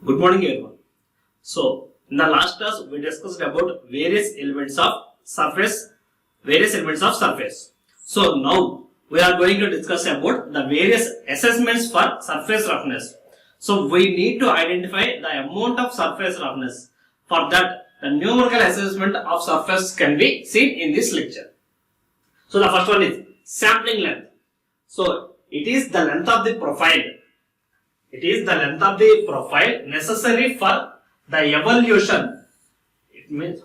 Good morning, everyone. So, in the last class, we discussed about various elements of surface. So, now we are going to discuss about the various assessments for surface roughness. So, we need to identify the amount of surface roughness. For that, the numerical assessment of surface can be seen in this lecture. So, the first one is sampling length. So, it is the length of the profile. It is the length of the profile necessary for the evaluation. It means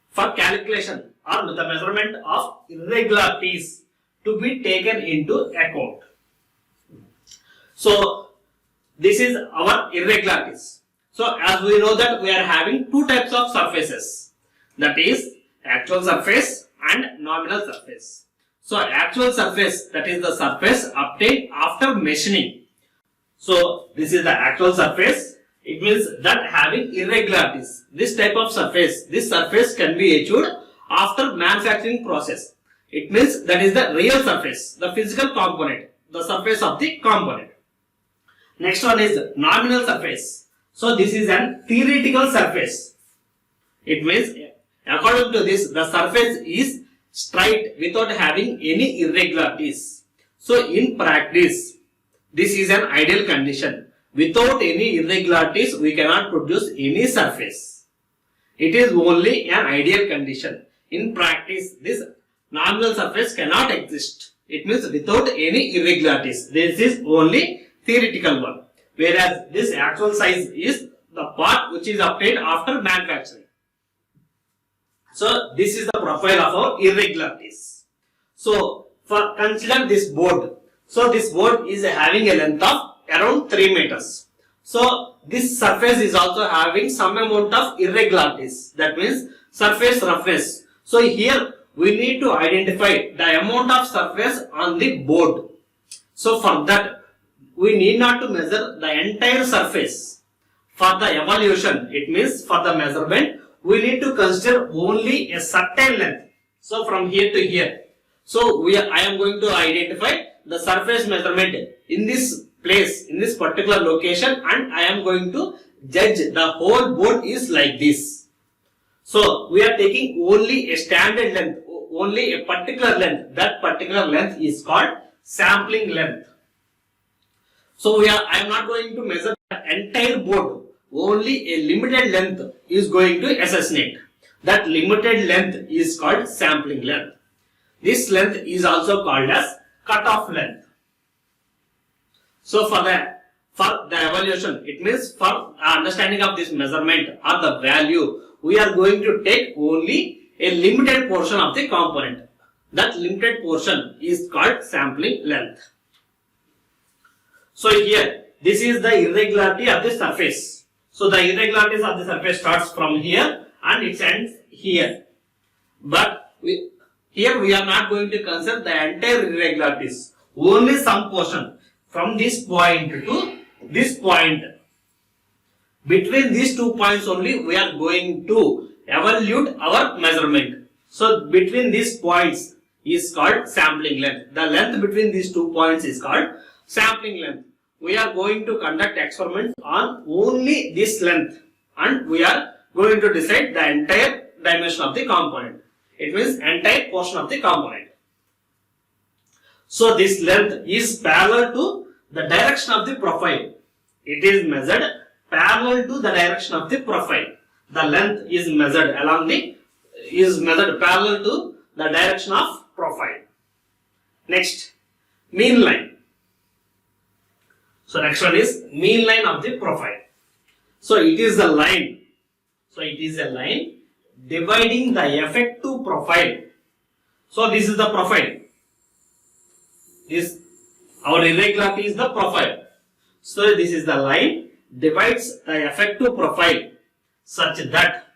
for calculation or the measurement of irregularities to be taken into account. So, this is our irregularities. So, as we know that we are having two types of surfaces, that is actual surface and nominal surface. So, actual surface, that is the surface obtained after machining. So, this is the actual surface. It means that having irregularities. This type of surface, this surface can be achieved after manufacturing process. It means that is the real surface, the physical component, the surface of the component. Next one is nominal surface. So, this is an theoretical surface. It means according to this, the surface is straight without having any irregularities. So, in practice, this is an ideal condition. Without any irregularities, we cannot produce any surface. It is only an ideal condition. In practice, this nominal surface cannot exist. It means without any irregularities. This is only theoretical one. Whereas this actual size is the part which is obtained after manufacturing. So, this is the profile of our irregularities. So, consider this board. So, this board is having a length of around 3 meters. So, this surface is also having some amount of irregularities. That means surface roughness. So, here we need to identify the amount of surface on the board. So, for that, we need not to measure the entire surface. For the evaluation, it means for the measurement, we need to consider only a certain length. So, from here to here. So, I am going to identify the surface measurement in this place, in this particular location, and I am going to judge the whole board is like this. So, we are taking only a standard length, only a particular length. That particular length is called sampling length. So, I am not going to measure the entire board. Only a limited length is going to assassinate. That limited length is called sampling length. This length is also called as cutoff length. So, for the evaluation, it means for understanding of this measurement or the value, we are going to take only a limited portion of the component. That limited portion is called sampling length. So, here, this is the irregularity of the surface. So, the irregularities of the surface starts from here and it ends here. But here we are not going to consider the entire irregularities. Only some portion from this point to this point. Between these 2 points only we are going to evaluate our measurement. So, between these points is called sampling length. The length between these 2 points is called sampling length. We are going to conduct experiments on only this length and we are going to decide the entire dimension of the component. It means entire portion of the component. So, this length is parallel to the direction of the profile. It is measured parallel to the direction of the profile. The length is measured parallel to the direction of profile. Next, mean line. So, next one is mean line of the profile. So, it is a line. So, it is a line dividing the effective profile. So, this is the profile. Our irregularity is the profile. So, this is the line divides the effective profile such that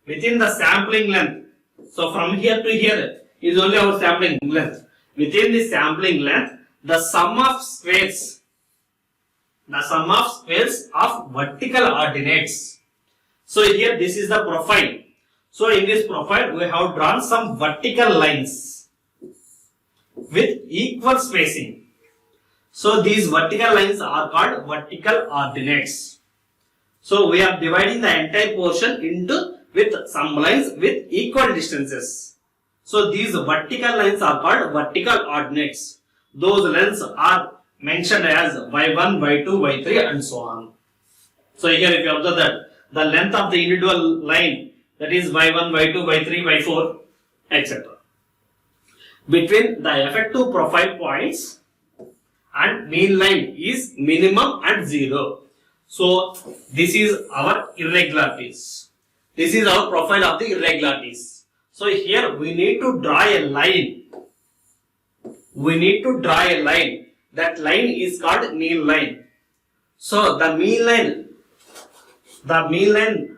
within the sampling length. So, from here to here is only our sampling length. Within the sampling length, the sum of squares of vertical ordinates. So, here this is the profile. So, in this profile we have drawn some vertical lines with equal spacing. So, these vertical lines are called vertical ordinates. So we are dividing the entire portion into with some lines with equal distances. So these vertical lines are called vertical ordinates. Those lines are mentioned as y1, y2, y3 and so on. So here if you observe that the length of the individual line, that is y1, y2, y3, y4, etc. Between the effective profile points and mean line is minimum and 0. So this is our irregularities. This is our profile of the irregularities. So here we need to draw a line. We need to draw a line. That line is called mean line. So the mean line, the mean line,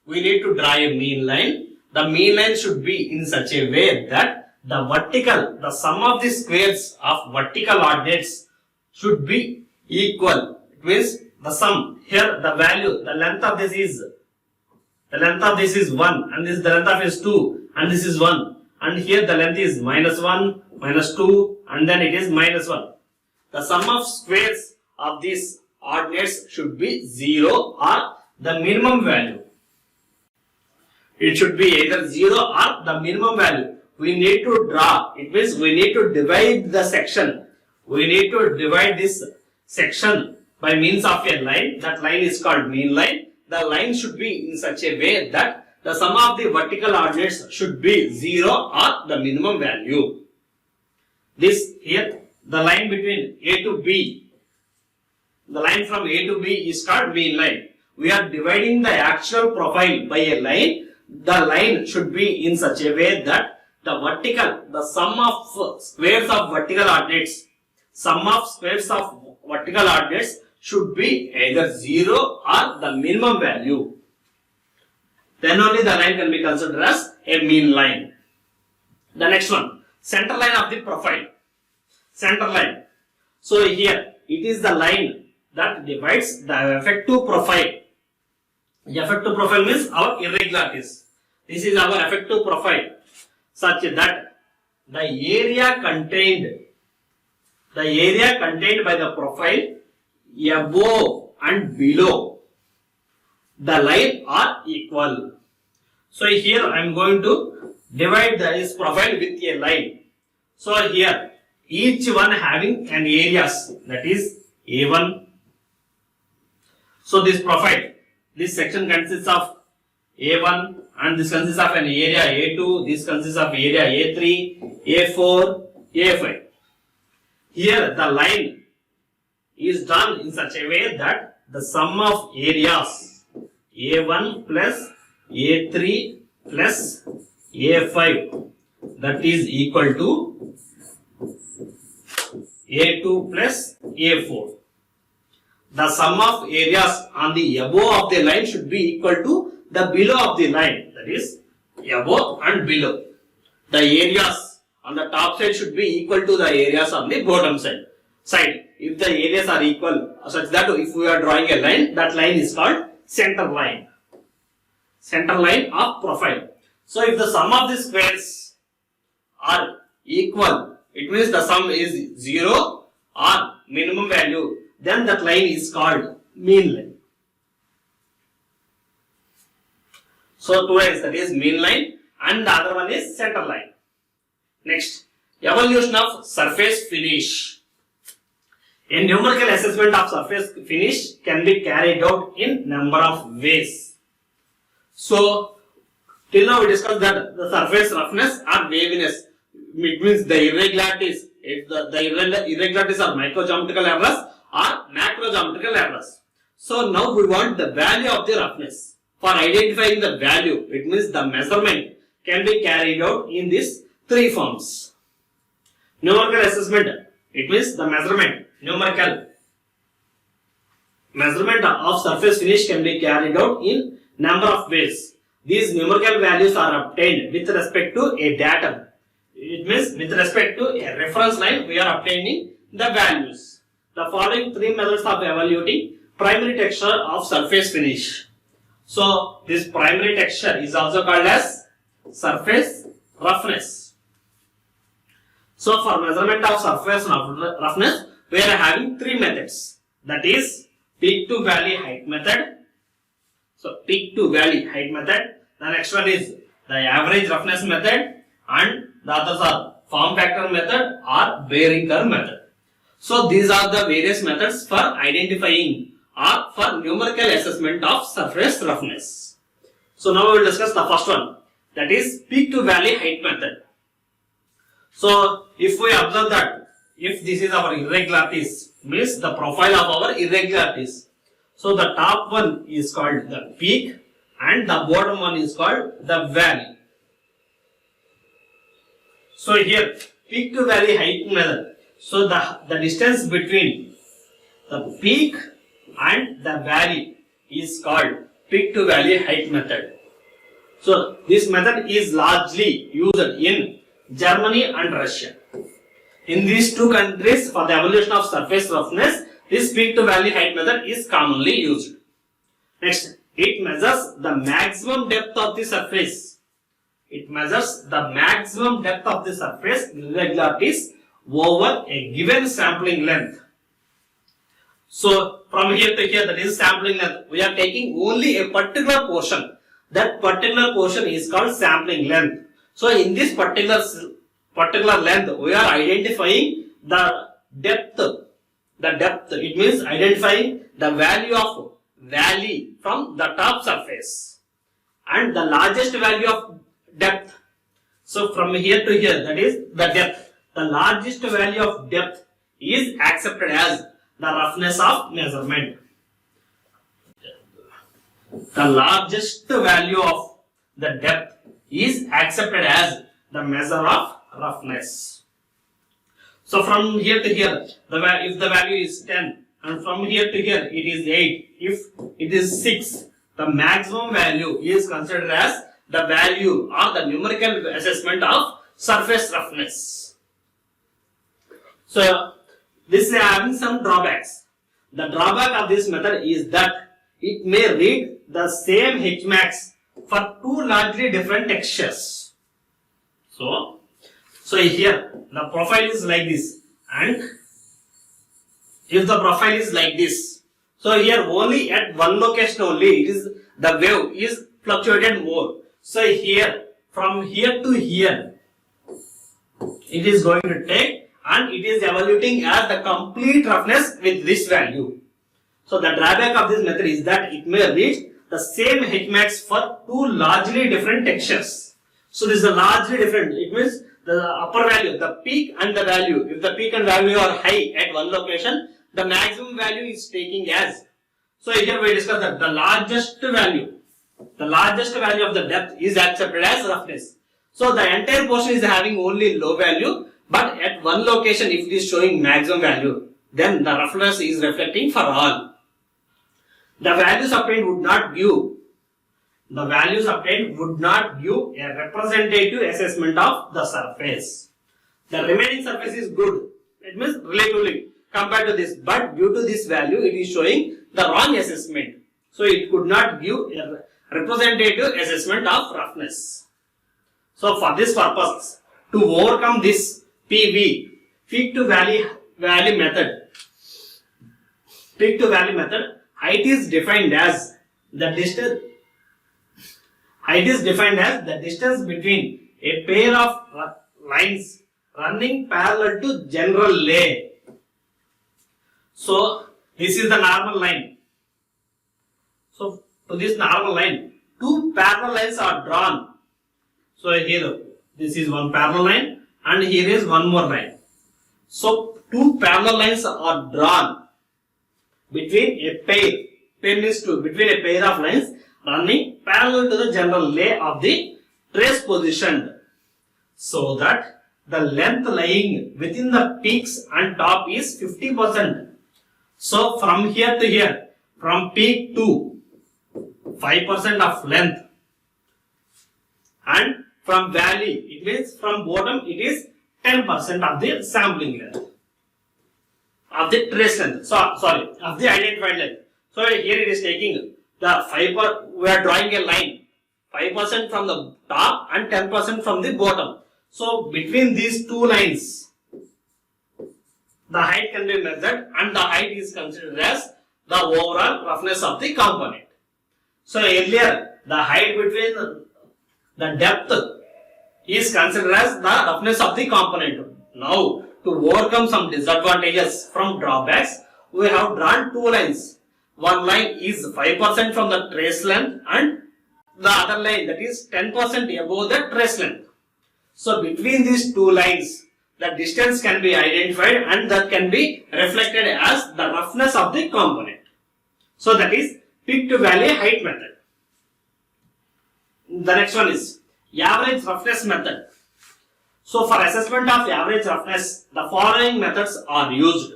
we need to draw a mean line. The mean line should be in such a way that the vertical, the sum of the squares of vertical ordinates should be equal. It means the sum, here the value, the length of this is 1 and this the length of is 2 and this is 1 and here the length is -1, -2 and then it is -1. The sum of squares of these ordinates should be 0 or the minimum value. It should be either 0 or the minimum value. We need to draw, it means we need to divide the section. We need to divide this section by means of a line. That line is called mean line. The line should be in such a way that the sum of the vertical ordinates should be 0 or the minimum value. This here, the line between A to B, the line from A to B is called mean line. We are dividing the actual profile by a line. The line should be in such a way that the vertical, the sum of squares of vertical ordinates, should be either 0 or the minimum value. Then only the line can be considered as a mean line. The next one, center line of the profile. Center line. So here, it is the line that divides the effective profile. The effective profile means our irregularities. This is our effective profile, such that the area contained by the profile above and below the line are equal. So here I am going to divide this profile with a line. So here each one having an areas, that is A1. So this profile, this section consists of A1 and this consists of an area A2, this consists of area A3, A4, A5. Here the line is drawn in such a way that the sum of areas A1 plus A3 plus A5, that is equal to A2 plus A4. The sum of areas on the above of the line should be equal to the below of the line, that is above and below. The areas on the top side should be equal to the areas on the bottom side. If the areas are equal, such that if we are drawing a line, that line is called center line. Center line of profile. So if the sum of the squares are equal, it means the sum is 0 or minimum value, then that line is called mean line. So two lines, that is mean line and the other one is center line. Next, evaluation of surface finish. A numerical assessment of surface finish can be carried out in number of ways. So till now we discussed that the surface roughness or waviness, it means the irregularities. If the irregularities are microgeometrical errors or macrogeometrical errors. So now we want the value of the roughness. For identifying the value, it means the measurement can be carried out in these three forms. Numerical assessment, it means the numerical measurement of surface finish can be carried out in number of ways. These numerical values are obtained with respect to a datum. It means with respect to a reference line, we are obtaining the values. The following three methods of evaluating primary texture of surface finish. So this primary texture is also called as surface roughness. So for measurement of surface roughness, we are having three methods. That is peak to valley height method. So peak to valley height method. The next one is the average roughness method, and the others are form factor method or bearing curve method. So these are the various methods for identifying or for numerical assessment of surface roughness. So now we will discuss the first one, that is peak to valley height method. So if we observe that if this is our irregularities, means the profile of our irregularities. So the top one is called the peak and the bottom one is called the valley. So here peak to valley height method. So the distance between the peak and the valley is called peak to valley height method. So this method is largely used in Germany and Russia. In these two countries, for the evaluation of surface roughness, this peak to valley height method is commonly used. Next, it measures the maximum depth of the surface. It measures the maximum depth of the surface irregularities over a given sampling length. So from here to here, that is sampling length. We are taking only a particular portion. That particular portion is called sampling length. So in this particular length, we are identifying the depth. The depth, it means identifying the value of valley from the top surface and the largest value of depth. So from here to here, that is the depth. The largest value of depth is accepted as the roughness of measurement. The largest value of the depth is accepted as the measure of roughness. So from here to here, if the value is 10 and from here to here it is 8, if it is 6, the maximum value is considered as the value or the numerical assessment of surface roughness. So this is having some drawbacks. The drawback of this method is that it may read the same Hmax for two largely different textures. So here the profile is like this, and if the profile is like this, so here only at one location only it is the wave is fluctuated more. So here from here to here it is going to take, and it is evaluating as the complete roughness with this value. So the drawback of this method is that it may reach the same Hmax for two largely different textures. So this is a largely different. It means the upper value, the peak and the value. If the peak and value are high at one location, the maximum value is taking as. So here we discuss that the largest value of the depth is accepted as roughness. So the entire portion is having only low value, but at one location if it is showing maximum value, then the roughness is reflecting for all. The values obtained would not give a representative assessment of the surface. The remaining surface is good. It means relatively compared to this, but due to this value it is showing the wrong assessment. So it could not give a representative assessment of roughness. So for this purpose, to overcome this PV, peak to valley method, height is defined as the distance. Height is defined as the distance between a pair of lines running parallel to general lay. So this is the normal line. So to this normal line, two parallel lines are drawn. So here this is one parallel line and here is one more line. So two parallel lines are drawn between a pair. Pair means two, between a pair of lines running parallel to the general lay of the trace positioned, so that the length lying within the peaks and top is 50%. So from here to here, from peak to 5% of length, and from valley, it means from bottom it is 10% of the sampling length, of the trace length, of the identified length. So here it is taking the we are drawing a line, 5% from the top and 10% from the bottom. So between these two lines, the height can be measured and the height is considered as the overall roughness of the component. So earlier the height between the depth is considered as the roughness of the component. Now to overcome some disadvantages from drawbacks, we have drawn two lines. One line is 5% from the trace length and the other line that is 10% above the trace length. So between these two lines, the distance can be identified and that can be reflected as the roughness of the component. So that is peak to valley height method. The next one is average roughness method. So for assessment of average roughness, the following methods are used.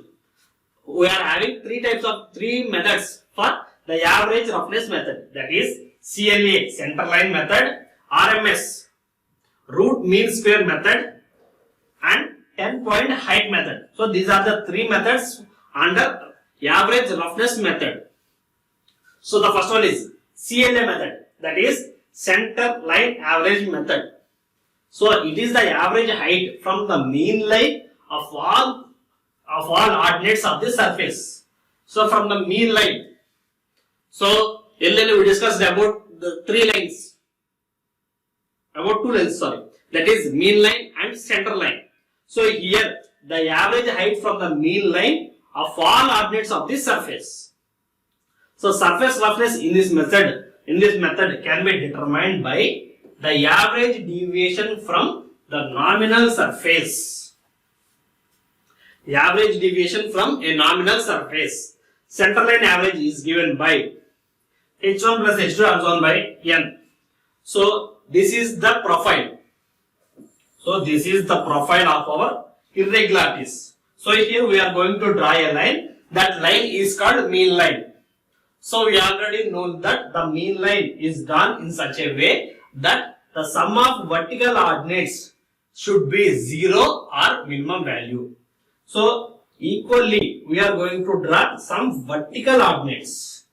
We are having three methods for the average roughness method, that is CLA, center line method, RMS, root mean square method, and 10-point height method. So these are the three methods under average roughness method. So the first one is CLA method, that is center line average method. So it is the average height from the mean line of all ordinates of the surface. So from the mean line. So earlier we discussed about the two lines, sorry. That is mean line and center line. So here the average height from the mean line of all ordinates of the surface. So surface roughness in this method can be determined by the average deviation from the nominal surface. The average deviation from a nominal surface. Center line average is given by h1 plus h2 also by n. So this is the profile. So this is the profile of our irregularities. So here we are going to draw a line. That line is called mean line. So we already know that the mean line is drawn in such a way that the sum of vertical ordinates should be 0 or minimum value. So equally we are going to draw some vertical ordinates.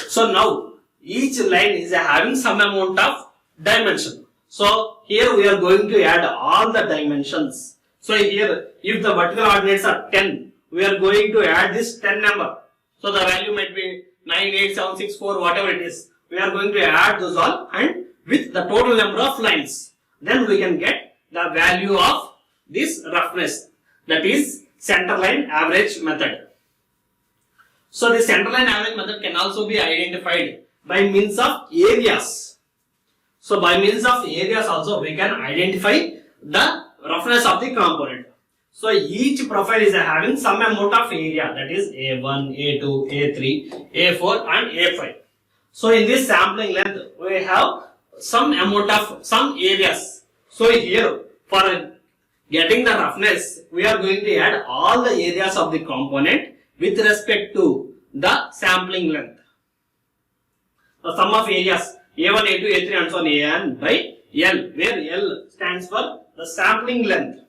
So now each line is having some amount of dimension. So here we are going to add all the dimensions. So here if the vertical ordinates are 10, we are going to add this 10 number. So the value might be 9, 8, 7, 6, 4, whatever it is. We are going to add those all and with the total number of lines. Then we can get the value of this roughness, that is center line average method. So the center line average method can also be identified by means of areas. So by means of areas also we can identify the roughness of the component. So each profile is having some amount of area, that is A1, A2, A3, A4 and A5. So in this sampling length we have some amount of some areas. So here for getting the roughness we are going to add all the areas of the component with respect to the sampling length. The sum of areas A1, A2, A3 and so on AN by L, where L stands for the sampling length.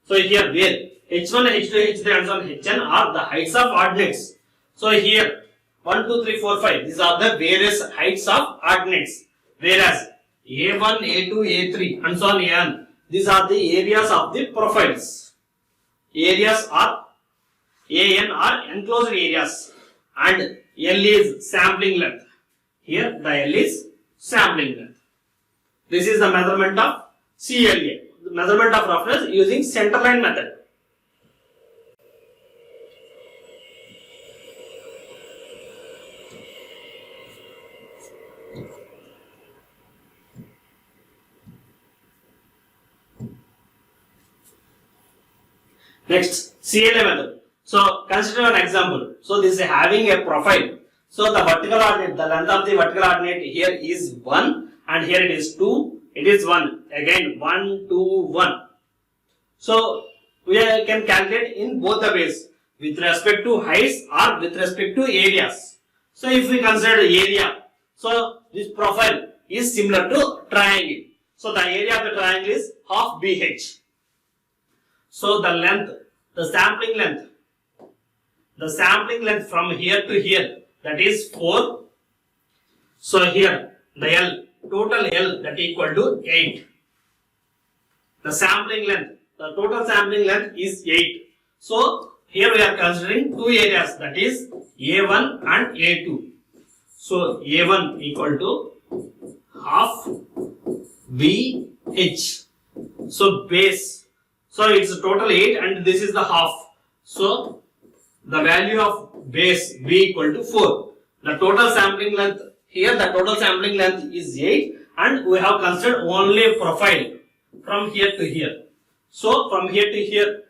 So here where H1, H2, H3 and so on Hn are the heights of ordinates. So here 1, 2, 3, 4, 5 these are the various heights of ordinates, whereas A1, A2, A3 and so on AN, these are the areas of the profiles. Areas are AN are enclosed areas and L is sampling length. Here the L is sampling length. This is the measurement of CLA, the measurement of roughness using centerline method. Next, CLA method. So consider an example. So this is having a profile. So the vertical ordinate, the length of the vertical ordinate here is 1 and here it is 2, it is 1. Again 1, 2, 1. So we can calculate in both the ways, with respect to heights or with respect to areas. So if we consider area, so this profile is similar to triangle. So the area of the triangle is half BH. So the length, the sampling length from here to here, that is 4. So here the L, total L, that equal to 8. The sampling length the total sampling length is 8. So here we are considering two areas, that is A1 and A2. So A1 equal to half BH. So base. So it's total 8 and this is the half. So the value of base B equal to 4. The total sampling length, here the total sampling length is 8 and we have considered only a profile from here to here. So from here to here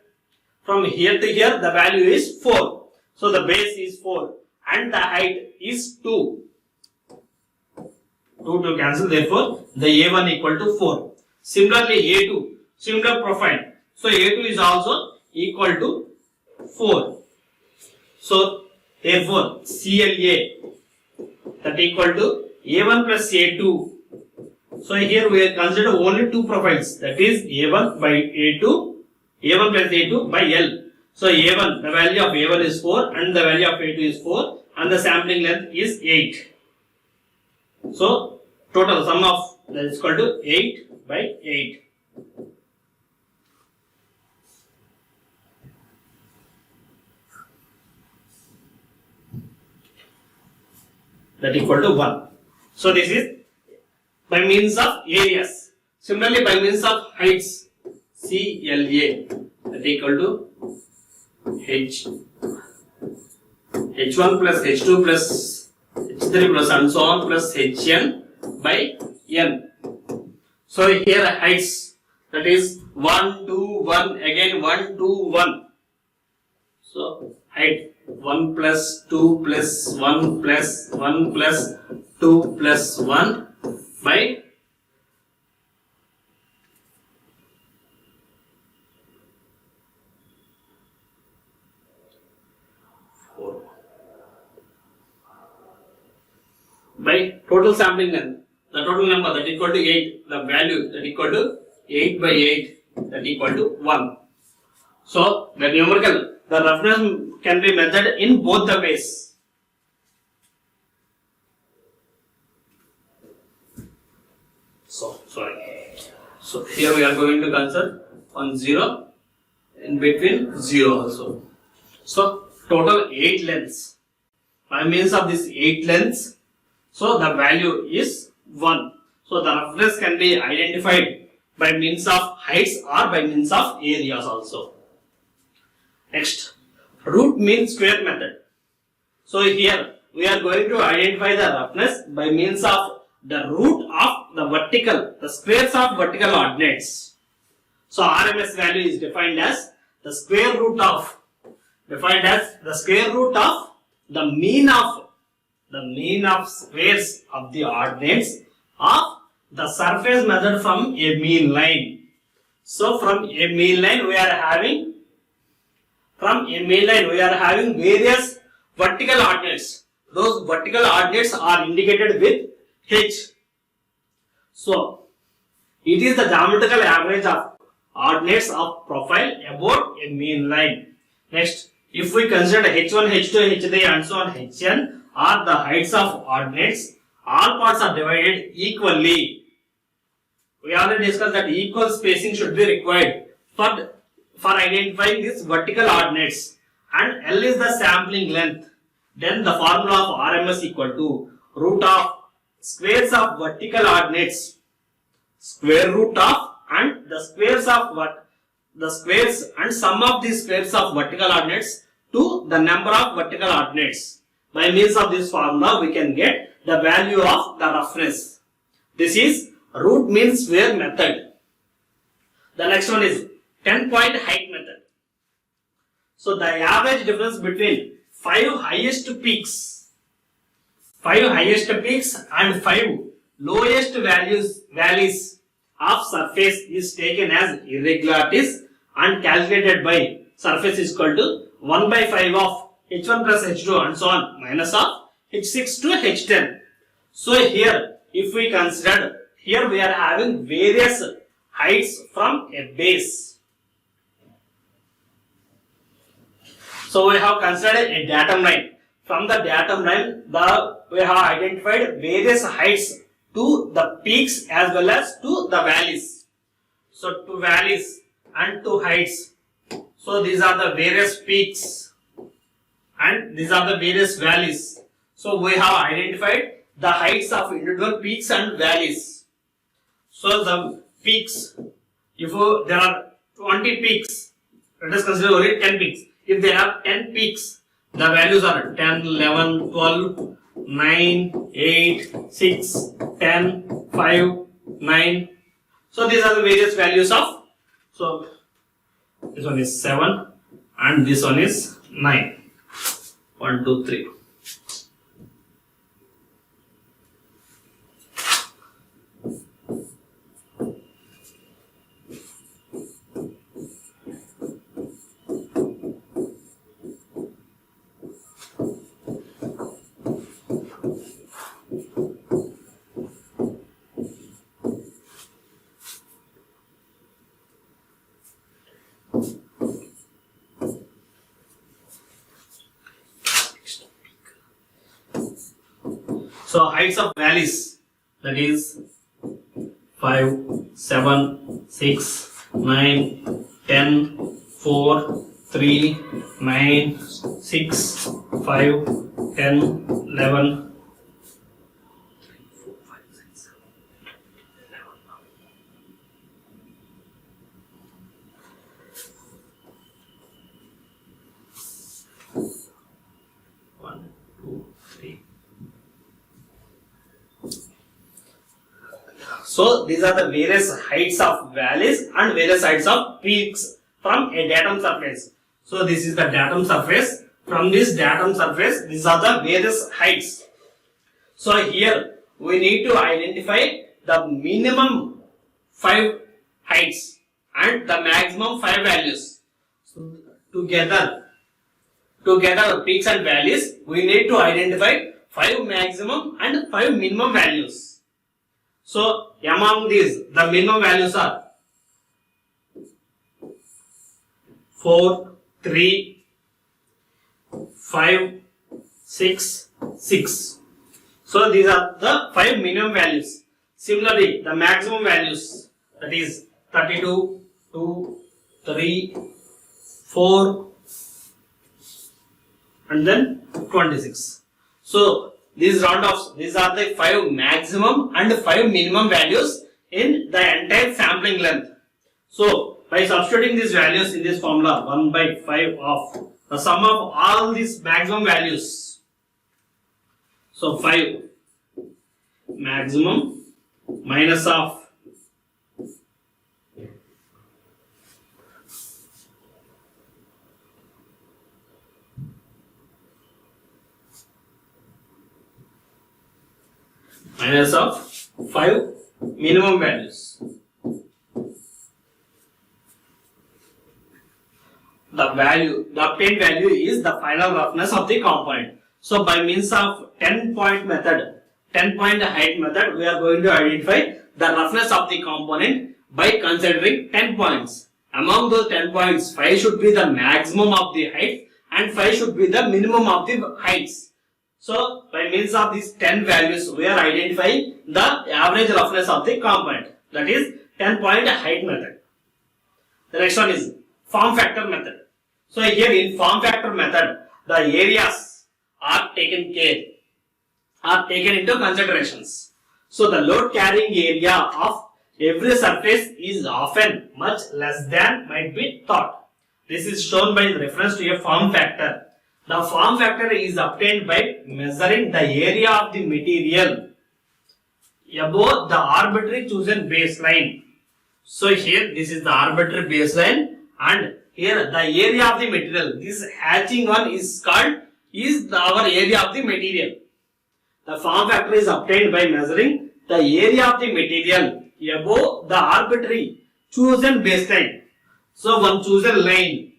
the value is 4. So the base is 4 and the height is 2. 2 to cancel, therefore the A1 equal to 4. Similarly A2, similar profile. So A2 is also equal to 4. So therefore CLA that equal to A1 plus A2. So here we have considered only two profiles, that is A1 by A2, A1 plus A2 by L. So A1, the value of A1 is 4 and the value of A2 is 4 and the sampling length is 8. So total sum of that is equal to 8 by 8. That equal to 1. So this is by means of areas. Similarly by means of heights, CLA that equal to H1 plus H2 plus H3 plus and so on plus Hn by N. So here heights, that is 1, 2, 1, again 1, 2, 1. So height 1 plus 2 plus 1 plus 1 plus 2 plus 1 by total sampling length, the total number that equal to 8, the value that equal to 8 by 8 that equal to 1. So the numerical, the roughness can be measured in both the ways. So here we are going to consider on 0, in between 0 also. So total 8 lengths. By means of this 8 lengths, so the value is 1. So the roughness can be identified by means of heights or by means of areas also. Next, root mean square method. So here we are going to identify the roughness by means of the root of the vertical, the squares of vertical ordinates. So RMS value is defined as the square root of, the mean of squares of the ordinates of the surface measured from a mean line. So from a mean line we are having various vertical ordinates. Those vertical ordinates are indicated with H. So it is the geometrical average of ordinates of profile about a mean line. Next, if we consider H1, H2, H3 and so on Hn are the heights of ordinates, all parts are divided equally. We already discussed that equal spacing should be required for identifying these vertical ordinates, and L is the sampling length. Then the formula of RMS equal to root of squares of vertical ordinates, square root of and the squares of the squares and sum of the squares of vertical ordinates to the number of vertical ordinates. By means of this formula we can get the value of the roughness. This is root mean square method. The next one is 10-point height method. So the average difference between 5 highest peaks and 5 lowest valleys of surface is taken as irregularities and calculated by surface is equal to 1 by 5 of H1 plus H2 and so on minus of H6 to H10. So here if we consider, here we are having various heights from a base. So we have considered a datum line. From the datum line, we have identified various heights to the peaks as well as to the valleys. So to valleys, and two heights. So these are the various peaks and these are the various valleys. So we have identified the heights of individual peaks and valleys. So the peaks, if there are 20 peaks, let us consider only 10 peaks. If there are 10 peaks, the values are 10, 11, 12, 9, 8, 6, 10, 5, 9. So these are the various values of, so this one is 7 and this one is 9. 1, 2, 3. So heights of valleys, that is 5, 7, 6, 9, 10, 4, 3, 9, 6, 5, 10, 11, 1, 2, 3. So these are the various heights of valleys and various heights of peaks from a datum surface. So this is the datum surface. From this datum surface, these are the various heights. So here we need to identify the minimum 5 heights and the maximum 5 values. So together peaks and valleys, we need to identify 5 maximum and 5 minimum values. So among these, the minimum values are 4, 3, 5, 6, 6. So these are the 5 minimum values. Similarly, the maximum values, that is 32, 2, 3, 4 and then 26. So these round-offs, these are the 5 maximum and 5 minimum values in the entire sampling length. So by substituting these values in this formula, 1 by 5 of the sum of all these maximum values. So 5 maximum minus of minus of 5 minimum values. The obtained value is the final roughness of the component. So by means of 10-point method, 10-point height method, we are going to identify the roughness of the component by considering 10 points. Among those 10 points, 5 should be the maximum of the height and 5 should be the minimum of the heights. So by means of these 10 values, we are identifying the average roughness of the component. That is 10-point height method. The next one is form factor method. So here in form factor method, the areas are taken into considerations. So the load carrying area of every surface is often much less than might be thought. This is shown by reference to a form factor. The form factor is obtained by measuring the area of the material above the arbitrary chosen baseline. So here this is the arbitrary baseline and here the area of the material. This hatching one is called our area of the material. The form factor is obtained by measuring the area of the material above the arbitrary chosen baseline. So one chosen line.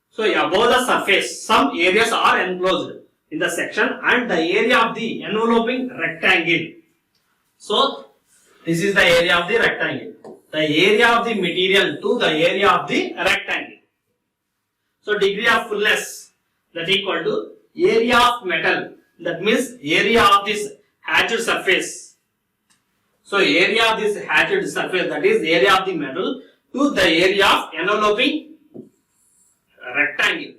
So above the surface, some areas are enclosed in the section and the area of the enveloping rectangle. So this is the area of the rectangle. The area of the material to the area of the rectangle. So degree of fullness, that equal to area of metal. That means area of this hatched surface. So area of this hatched surface, that is area of the metal to to the area of enveloping rectangle.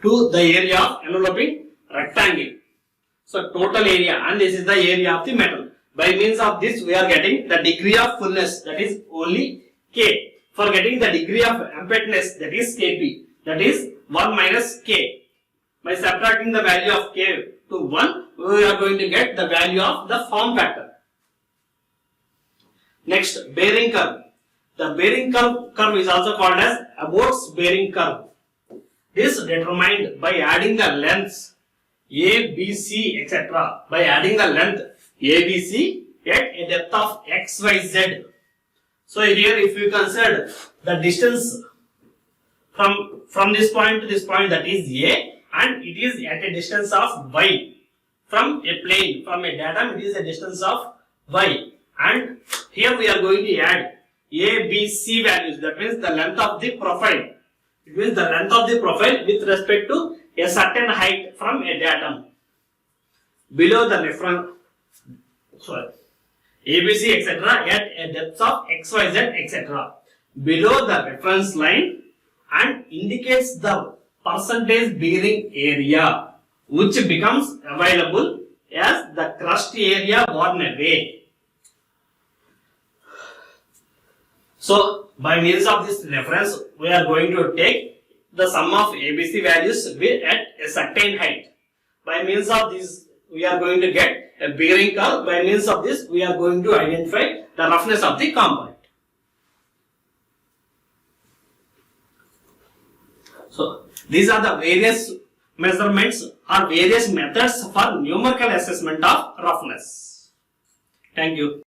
To the area of enveloping rectangle. So total area, and this is the area of the metal. By means of this we are getting the degree of fullness, that is only K. For getting the degree of emptiness, that is Kp, that is 1 minus K. By subtracting the value of K to 1, we are going to get the value of the form factor. Next, bearing curve. The bearing curve is also called as Abbott's bearing curve. This determined by adding the lengths A, B, C, etc. By adding the length A, B, C at a depth of x, y, z. So here, if you consider the distance from this point to this point, that is A, and it is at a distance of y from a plane, from a datum, it is a distance of y. And here we are going to add A, B, C values. That means the length of the profile. It means the length of the profile with respect to a certain height from a datum. Below the reference, ABC, etc. at a depth of x, y, z, etc. Below the reference line, and indicates the percentage bearing area which becomes available as the crust area worn away. So by means of this reference, we are going to take the sum of ABC values at a certain height. By means of this, we are going to get a bearing curve. By means of this, we are going to identify the roughness of the component. So these are the various measurements or various methods for numerical assessment of roughness. Thank you.